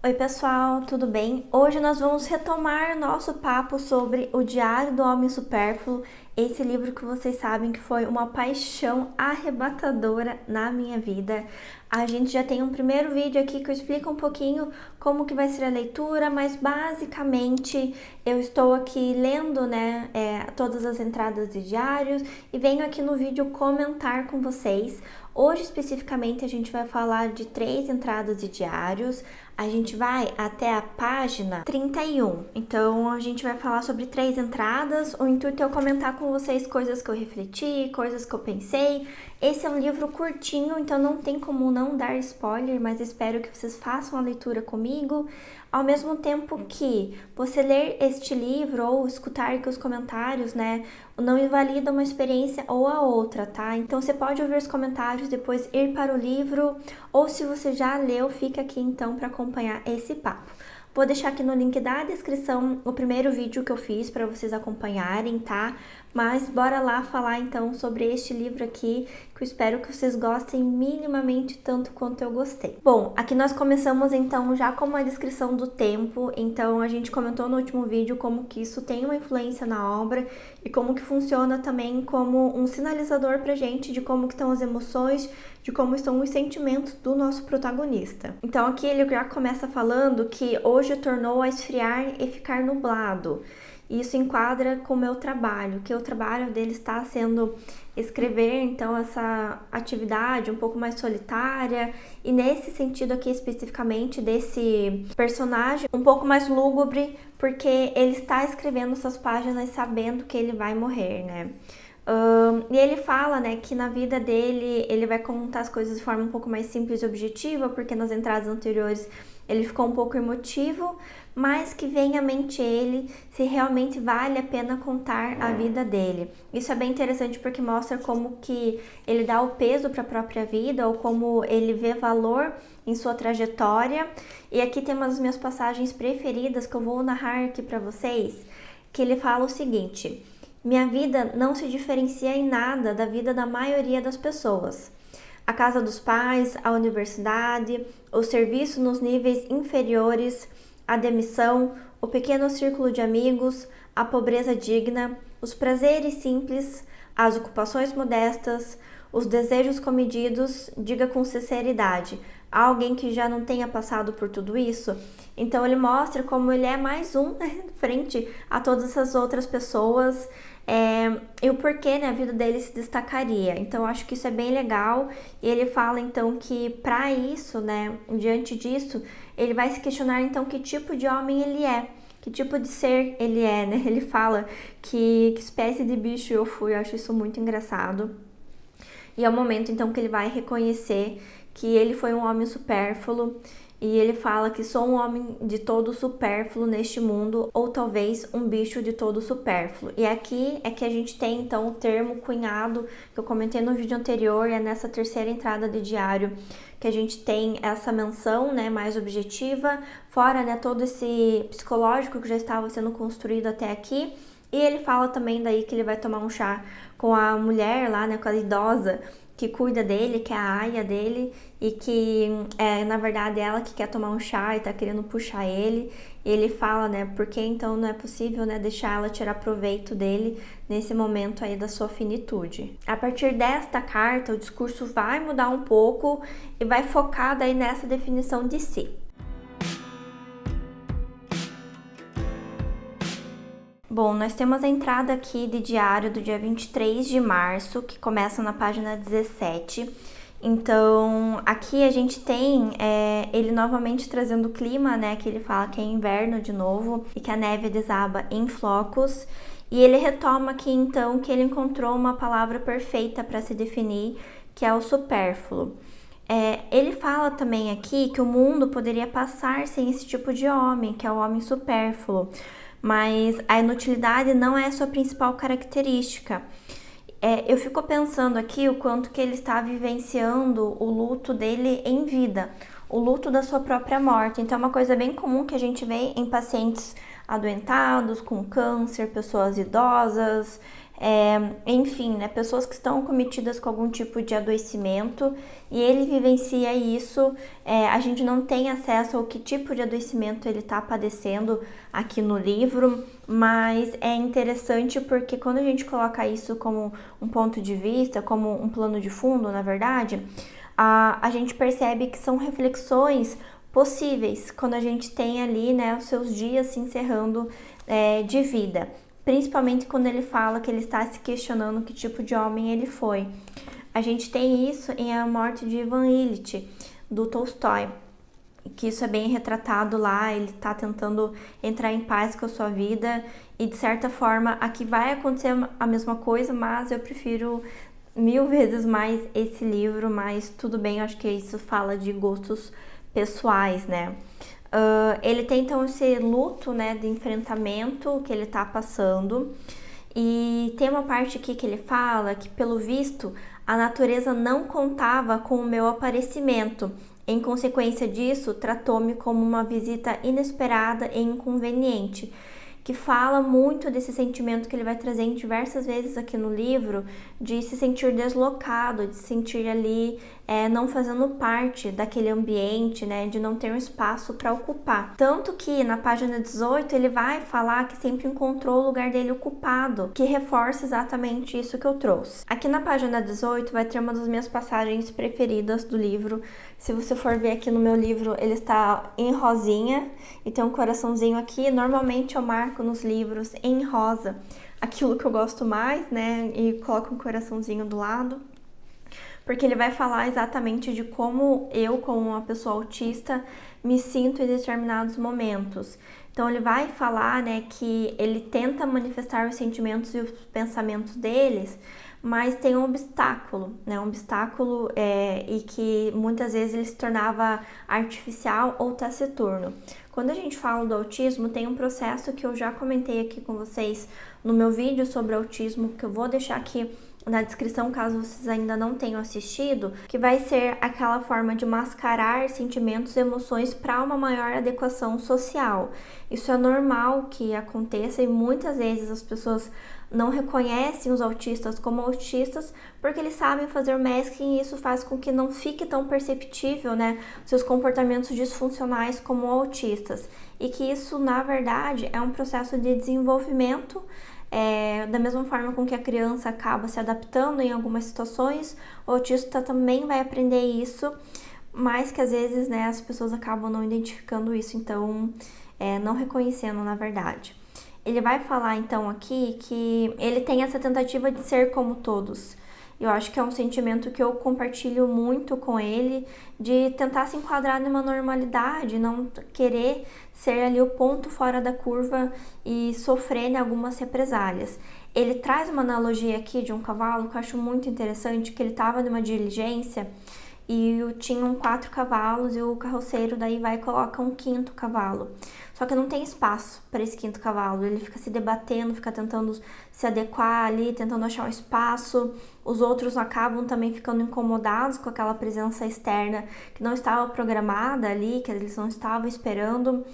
Oi pessoal, tudo bem? Hoje nós vamos retomar nosso papo sobre O Diário do Homem Supérfluo, esse livro que vocês sabem que foi uma paixão arrebatadora na minha vida. A gente já tem um primeiro vídeo aqui que eu explico um pouquinho como que vai ser a leitura, mas basicamente eu estou aqui lendo, todas as entradas de diários e venho aqui no vídeo comentar com vocês. Hoje especificamente a gente vai falar de 3 entradas de diários. A gente vai até a página 31. Então a gente vai falar sobre 3 entradas. O intuito é eu comentar com vocês coisas que eu refleti, coisas que eu pensei. Esse é um livro curtinho, então não tem como não dar spoiler, mas espero que vocês façam a leitura comigo. Ao mesmo tempo que você ler este livro ou escutar aqui os comentários, não invalida uma experiência ou a outra, tá? Então você pode ouvir os comentários, depois ir para o livro, ou se você já leu, fica aqui então para acompanhar esse papo. Vou deixar aqui no link da descrição o primeiro vídeo que eu fiz para vocês acompanharem, tá? Mas bora lá falar então sobre este livro aqui, que eu espero que vocês gostem minimamente tanto quanto eu gostei. Bom, aqui nós começamos então já com uma descrição do tempo, então a gente comentou no último vídeo como que isso tem uma influência na obra e como que funciona também como um sinalizador pra gente de como que estão as emoções, de como estão os sentimentos do nosso protagonista. Então aqui ele já começa falando que hoje tornou a esfriar e ficar nublado. Isso enquadra com o meu trabalho, que o trabalho dele está sendo escrever, então, essa atividade um pouco mais solitária, e nesse sentido aqui especificamente desse personagem um pouco mais lúgubre, porque ele está escrevendo essas páginas sabendo que ele vai morrer, né? E ele fala, que na vida dele ele vai contar as coisas de forma um pouco mais simples e objetiva, porque nas entradas anteriores ele ficou um pouco emotivo, mas que vem à mente ele se realmente vale a pena contar a vida dele. Isso é bem interessante porque mostra como que ele dá o peso para a própria vida, ou como ele vê valor em sua trajetória. E aqui tem uma das minhas passagens preferidas que eu vou narrar aqui para vocês, que ele fala o seguinte: minha vida não se diferencia em nada da vida da maioria das pessoas. A casa dos pais, a universidade, o serviço nos níveis inferiores, a demissão, o pequeno círculo de amigos, a pobreza digna, os prazeres simples, as ocupações modestas, os desejos comedidos, diga com sinceridade, há alguém que já não tenha passado por tudo isso? Então ele mostra como ele é mais um frente a todas essas outras pessoas, e o porquê, a vida dele se destacaria. Então eu acho que isso é bem legal, e ele fala então que para isso, diante disso, ele vai se questionar então que tipo de homem ele é, que tipo de ser ele é, Ele fala que espécie de bicho eu fui. Eu acho isso muito engraçado. E é o momento então que ele vai reconhecer que ele foi um homem supérfluo, e ele fala que sou um homem de todo supérfluo neste mundo, ou talvez um bicho de todo supérfluo. E aqui é que a gente tem então o termo cunhado, que eu comentei no vídeo anterior, e é nessa terceira entrada de diário que a gente tem essa menção, mais objetiva, fora, todo esse psicológico que já estava sendo construído até aqui. E ele fala também daí que ele vai tomar um chá com a mulher lá, com a idosa que cuida dele, que é a aia dele, e que na verdade é ela que quer tomar um chá e tá querendo puxar ele. E ele fala, porque então não é possível, deixar ela tirar proveito dele nesse momento aí da sua finitude. A partir desta carta, o discurso vai mudar um pouco e vai focar daí nessa definição de si. Bom, nós temos a entrada aqui de diário do dia 23 de março, que começa na página 17. Então, aqui a gente tem ele novamente trazendo o clima, que ele fala que é inverno de novo e que a neve desaba em flocos. E ele retoma aqui, então, que ele encontrou uma palavra perfeita para se definir, que é o supérfluo. Ele fala também aqui que o mundo poderia passar sem esse tipo de homem, que é o homem supérfluo. Mas a inutilidade não é a sua principal característica. Eu fico pensando aqui o quanto que ele está vivenciando o luto dele em vida, o luto da sua própria morte. Então é uma coisa bem comum que a gente vê em pacientes adoentados, com câncer, pessoas idosas, enfim, né, pessoas que estão cometidas com algum tipo de adoecimento e ele vivencia isso. A gente não tem acesso ao que tipo de adoecimento ele está padecendo aqui no livro, mas é interessante porque quando a gente coloca isso como um ponto de vista, como um plano de fundo, na verdade, a gente percebe que são reflexões possíveis quando a gente tem ali, né, os seus dias se encerrando de vida. Principalmente quando ele fala que ele está se questionando que tipo de homem ele foi. A gente tem isso em A Morte de Ivan Ilitch, do Tolstói, que isso é bem retratado lá. Ele está tentando entrar em paz com a sua vida e, de certa forma, aqui vai acontecer a mesma coisa, mas eu prefiro 1000 vezes mais esse livro, mas tudo bem, acho que isso fala de gostos pessoais, né? Ele tem então esse luto, né, de enfrentamento que ele tá passando, e tem uma parte aqui que ele fala que, pelo visto, a natureza não contava com o meu aparecimento. Em consequência disso, tratou-me como uma visita inesperada e inconveniente, que fala muito desse sentimento que ele vai trazer em diversas vezes aqui no livro, de se sentir deslocado, de se sentir ali não fazendo parte daquele ambiente, né, de não ter um espaço para ocupar. Tanto que na página 18 ele vai falar que sempre encontrou o lugar dele ocupado, que reforça exatamente isso que eu trouxe. Aqui na página 18 vai ter uma das minhas passagens preferidas do livro. Se você for ver aqui no meu livro, ele está em rosinha e tem um coraçãozinho aqui. Normalmente eu marco nos livros em rosa aquilo que eu gosto mais, né, e coloco um coraçãozinho do lado, porque ele vai falar exatamente de como eu, como uma pessoa autista, me sinto em determinados momentos. Então ele vai falar, né, que ele tenta manifestar os sentimentos e os pensamentos deles, mas tem um obstáculo, né, e que muitas vezes ele se tornava artificial ou taciturno. Quando a gente fala do autismo, tem um processo que eu já comentei aqui com vocês no meu vídeo sobre autismo, que eu vou deixar aqui na descrição caso vocês ainda não tenham assistido, que vai ser aquela forma de mascarar sentimentos e emoções para uma maior adequação social. Isso é normal que aconteça e muitas vezes as pessoas não reconhecem os autistas como autistas porque eles sabem fazer o masking, e isso faz com que não fique tão perceptível, né, seus comportamentos disfuncionais como autistas, e que isso, na verdade, é um processo de desenvolvimento. Da mesma forma com que a criança acaba se adaptando em algumas situações, o autista também vai aprender isso, mas que às vezes, né, as pessoas acabam não identificando isso, então não reconhecendo, na verdade. Ele vai falar então aqui que ele tem essa tentativa de ser como todos. Eu acho que é um sentimento que eu compartilho muito com ele, de tentar se enquadrar numa normalidade, não querer ser ali o ponto fora da curva e sofrer em algumas represálias. Ele traz uma analogia aqui de um cavalo que eu acho muito interessante, que ele estava numa diligência e tinham 4 cavalos e o carroceiro daí vai e coloca um 5º cavalo. Só que não tem espaço para esse 5º cavalo, ele fica se debatendo, fica tentando se adequar ali, tentando achar um espaço. Os outros acabam também ficando incomodados com aquela presença externa que não estava programada ali, que eles não estavam esperando.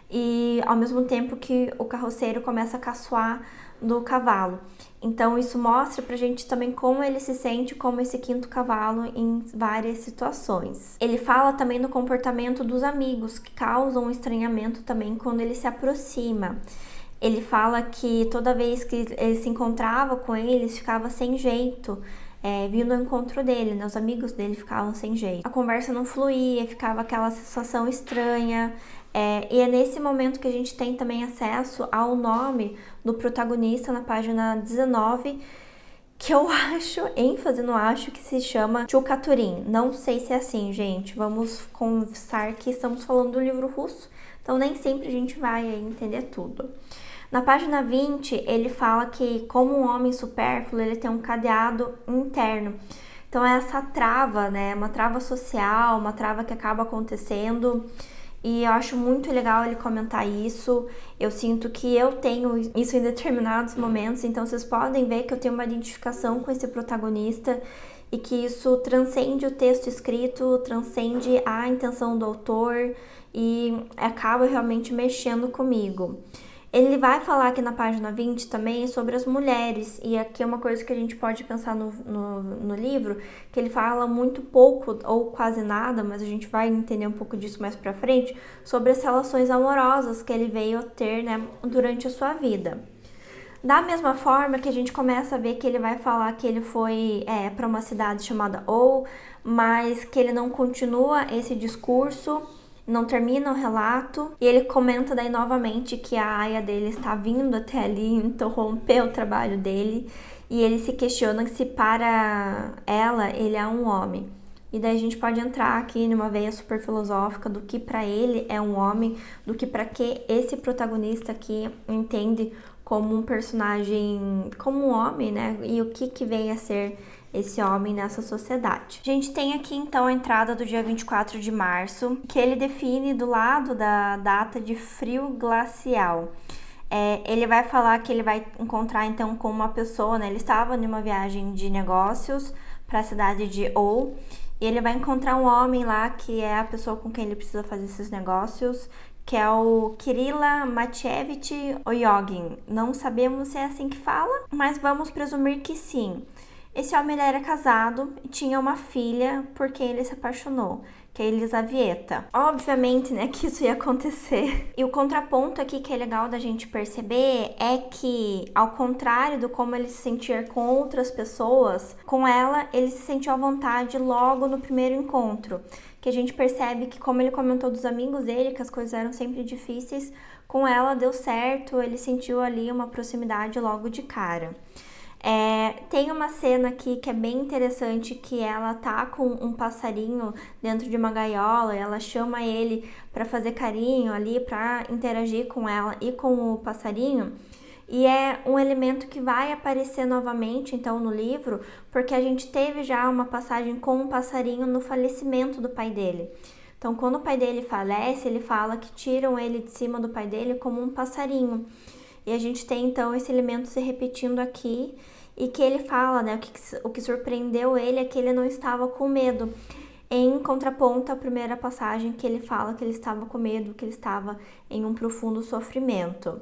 E ao mesmo tempo que o carroceiro começa a caçoar do cavalo. Então isso mostra pra gente também como ele se sente como esse 5º cavalo em várias situações. Ele fala também do comportamento dos amigos, que causam um estranhamento também quando ele se aproxima. Ele fala que toda vez que ele se encontrava com eles, ficava sem jeito, vindo ao encontro dele, né? Os amigos dele ficavam sem jeito. A conversa não fluía, ficava aquela sensação estranha. E é nesse momento que a gente tem também acesso ao nome do protagonista na página 19, que eu acho, ênfase no acho, que se chama Tchukaturin. Não sei se é assim, gente. Vamos confessar que estamos falando do livro russo, então nem sempre a gente vai entender tudo. Na página 20, ele fala que, como um homem supérfluo, ele tem um cadeado interno. Então, é essa trava, né? Uma trava social, uma trava que acaba acontecendo. E eu acho muito legal ele comentar isso. Eu sinto que eu tenho isso em determinados momentos, então vocês podem ver que eu tenho uma identificação com esse protagonista e que isso transcende o texto escrito, transcende a intenção do autor e acaba realmente mexendo comigo. Ele vai falar aqui na página 20 também sobre as mulheres, e aqui é uma coisa que a gente pode pensar no livro, que ele fala muito pouco ou quase nada, mas a gente vai entender um pouco disso mais pra frente, sobre as relações amorosas que ele veio a ter, né, durante a sua vida. Da mesma forma que a gente começa a ver que ele vai falar que ele foi para uma cidade chamada Ou, mas que ele não continua esse discurso, não termina o relato, e ele comenta daí novamente que a aia dele está vindo até ali interromper o trabalho dele, e ele se questiona se para ela ele é um homem. E daí a gente pode entrar aqui numa veia super filosófica do que para ele é um homem, do que para que esse protagonista aqui entende como um personagem, como um homem, né? E o que vem a ser esse homem nessa sociedade. A gente tem aqui então a entrada do dia 24 de março, que ele define do lado da data de frio glacial. Ele vai falar que ele vai encontrar então com uma pessoa, né? Ele estava numa viagem de negócios para a cidade de Ou, e ele vai encontrar um homem lá que é a pessoa com quem ele precisa fazer esses negócios, que é o Kirila Matievich Oyogin. Não sabemos se é assim que fala, mas vamos presumir que sim. Esse homem ele era casado e tinha uma filha por quem ele se apaixonou, que é Elisavieta. Obviamente, né, que isso ia acontecer. E o contraponto aqui que é legal da gente perceber é que, ao contrário do como ele se sentia com outras pessoas, com ela ele se sentiu à vontade logo no primeiro encontro. Que a gente percebe que, como ele comentou dos amigos dele, que as coisas eram sempre difíceis, com ela deu certo, ele sentiu ali uma proximidade logo de cara. Tem uma cena aqui que é bem interessante, que ela tá com um passarinho dentro de uma gaiola, e ela chama ele para fazer carinho ali, para interagir com ela e com o passarinho. E é um elemento que vai aparecer novamente, então, no livro, porque a gente teve já uma passagem com um passarinho no falecimento do pai dele. Então, quando o pai dele falece, ele fala que tiram ele de cima do pai dele como um passarinho. E a gente tem, então, esse elemento se repetindo aqui, e que ele fala, né, o que surpreendeu ele é que ele não estava com medo. Em contraponto à primeira passagem, que ele fala que ele estava com medo, que ele estava em um profundo sofrimento.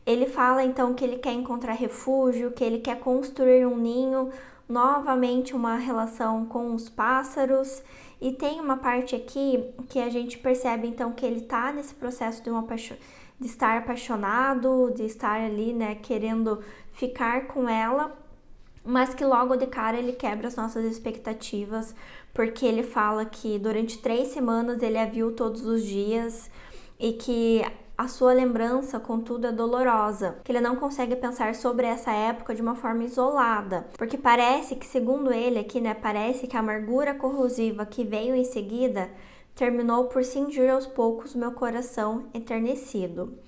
Ele fala então que ele quer encontrar refúgio, que ele quer construir um ninho, novamente uma relação com os pássaros. E tem uma parte aqui que a gente percebe então que ele tá nesse processo de estar apaixonado, de estar ali, né, querendo ficar com ela, mas que logo de cara ele quebra as nossas expectativas, porque ele fala que durante 3 semanas ele a viu todos os dias e que a sua lembrança, contudo, é dolorosa, que ele não consegue pensar sobre essa época de uma forma isolada, porque parece que, segundo ele aqui, né, parece que a amargura corrosiva que veio em seguida terminou por cingir aos poucos meu coração enternecido.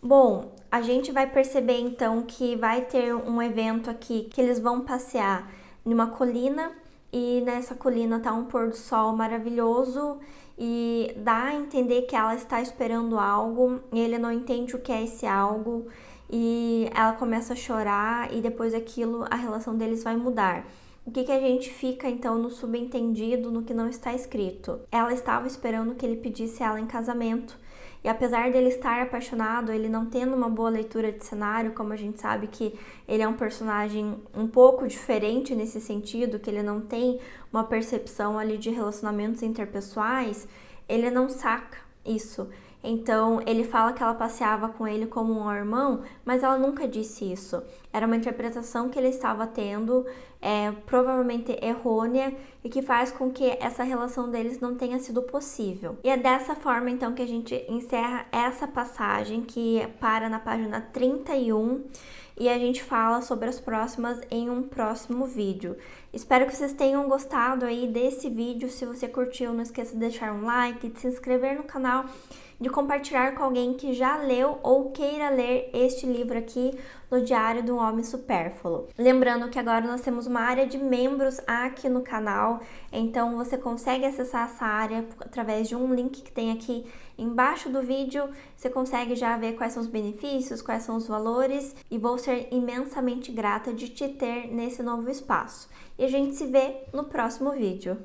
Bom, a gente vai perceber então que vai ter um evento aqui que eles vão passear numa colina, e nessa colina tá um pôr do sol maravilhoso, e dá a entender que ela está esperando algo e ele não entende o que é esse algo, e ela começa a chorar, e depois daquilo a relação deles vai mudar. O que a gente fica então no subentendido, no que não está escrito? Ela estava esperando que ele pedisse ela em casamento, e apesar dele estar apaixonado, ele não tendo uma boa leitura de cenário, como a gente sabe que ele é um personagem um pouco diferente nesse sentido, que ele não tem uma percepção ali de relacionamentos interpessoais, ele não saca isso. Então, ele fala que ela passeava com ele como um irmão, mas ela nunca disse isso. Era uma interpretação que ele estava tendo, provavelmente errônea, e que faz com que essa relação deles não tenha sido possível. E é dessa forma, então, que a gente encerra essa passagem, que para na página 31, e a gente fala sobre as próximas em um próximo vídeo. Espero que vocês tenham gostado aí desse vídeo. Se você curtiu, não esqueça de deixar um like, de se inscrever no canal, de compartilhar com alguém que já leu ou queira ler este livro aqui no Diário do Homem Supérfluo. Lembrando que agora nós temos uma área de membros aqui no canal, então você consegue acessar essa área através de um link que tem aqui embaixo do vídeo. Você consegue já ver quais são os benefícios, quais são os valores, e vou ser imensamente grata de te ter nesse novo espaço. E a gente se vê no próximo vídeo.